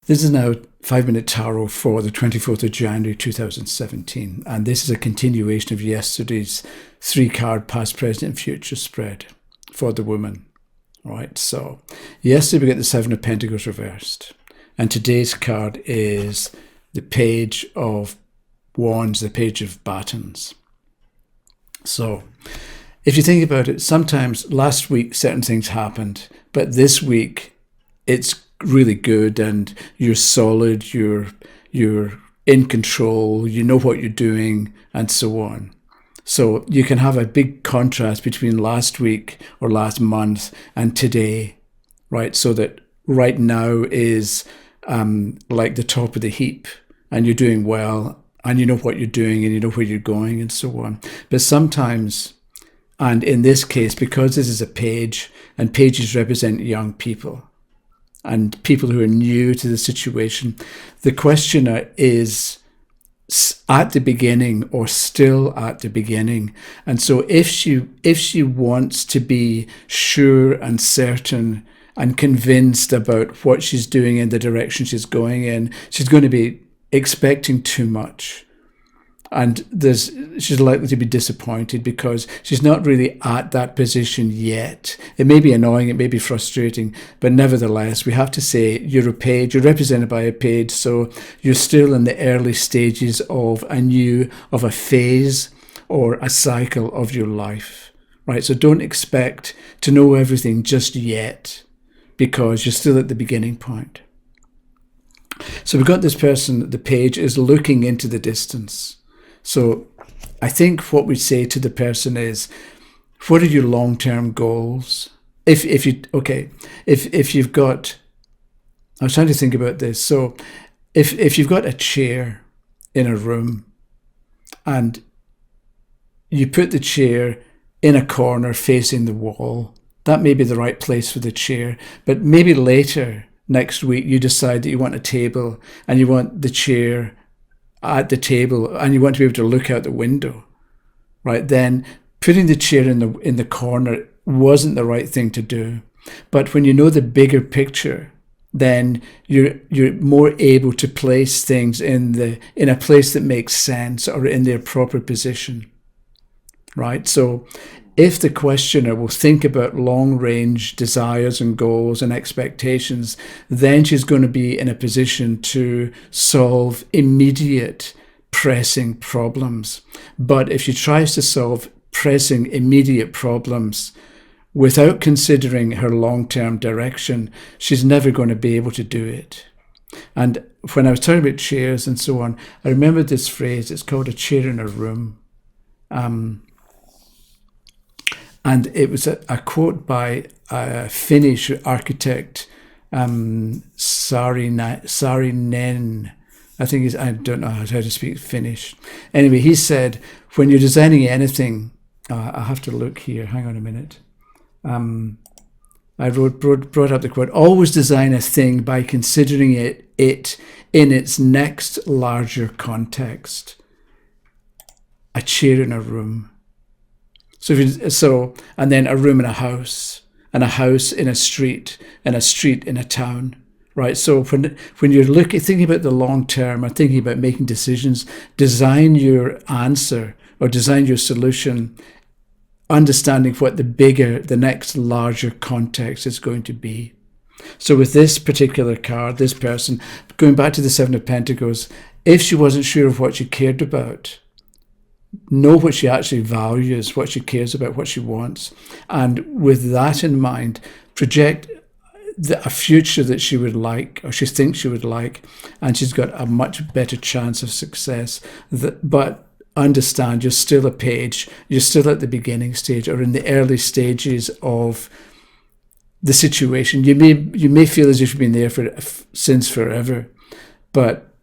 This is now 5-minute tarot for the 24th of January 2017, and this is a continuation of yesterday's 3-card past, present, and future spread for the woman. All right, so yesterday we got the 7 of Pentacles reversed, and today's card is the Page of Wands, the Page of Batons. So if you think about it, sometimes last week certain things happened, but this week it's really good and you're solid, you're in control, you know what you're doing, and so on. So you can have a big contrast between last week or last month and today, right? So that right now is like the top of the heap and you're doing well and you know what you're doing and you know where you're going and so on. But sometimes, and in this case, because this is a page and pages represent young people, and people who are new to the situation, the questioner is at the beginning or still at the beginning. And so if she wants to be sure and certain and convinced about what she's doing and the direction she's going in, she's going to be expecting too much. And she's likely to be disappointed because she's not really at that position yet. It may be annoying, it may be frustrating, but nevertheless, we have to say you're a page, you're represented by a page, so you're still in the early stages of a phase or a cycle of your life, right? So don't expect to know everything just yet because you're still at the beginning point. So we've got this person, the page, is looking into the distance. So I think what we say to the person is, what are your long-term goals? If you've got, I was trying to think about this. So if you've got a chair in a room and you put the chair in a corner facing the wall, that may be the right place for the chair. But maybe later next week you decide that you want a table and you want the chair at the table and you want to be able to look out the window, right? Then putting the chair in the corner wasn't the right thing to do. But when you know the bigger picture, then you're more able to place things in a place that makes sense or in their proper position, right? So if the questioner will think about long-range desires and goals and expectations, then she's going to be in a position to solve immediate pressing problems. But if she tries to solve pressing immediate problems without considering her long-term direction, she's never going to be able to do it. And when I was talking about chairs and so on, I remember this phrase, it's called a chair in a room. And it was a quote by a Finnish architect, Saarinen. I don't know how to speak Finnish. Anyway, he said, when you're designing anything, I have to look here, hang on a minute. I brought up the quote, always design a thing by considering it in its next larger context. A chair in a room. And then a room in a house, and a house in a street, and a street in a town, right? So when you're thinking about the long term or thinking about making decisions, design your answer or design your solution, understanding what the next larger context is going to be. So with this particular card, this person, going back to the 7 of Pentacles, if she wasn't sure of what she cared about, know what she actually values, what she cares about, what she wants. And with that in mind, project a future that she would like, or she thinks she would like, and she's got a much better chance of success. But understand, you're still a page, you're still at the beginning stage or in the early stages of the situation. You may feel as if you've been there since forever, but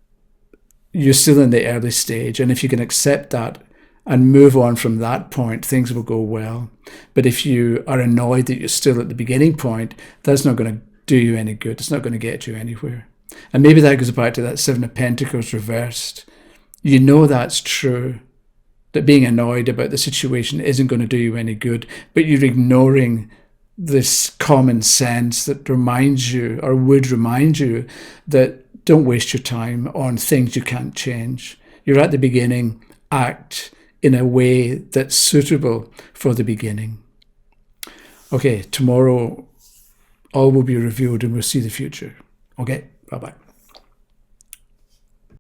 you're still in the early stage. And if you can accept that and move on from that point, things will go well. But if you are annoyed that you're still at the beginning point, that's not going to do you any good. It's not going to get you anywhere. And maybe that goes back to that 7 of Pentacles reversed. You know that's true, that being annoyed about the situation isn't going to do you any good, but you're ignoring this common sense that reminds you, or would remind you, that Don't waste your time on things you can't change. You're at the beginning. Act in a way that's suitable for the beginning. Okay, tomorrow all will be revealed and we'll see the future. Okay, bye-bye.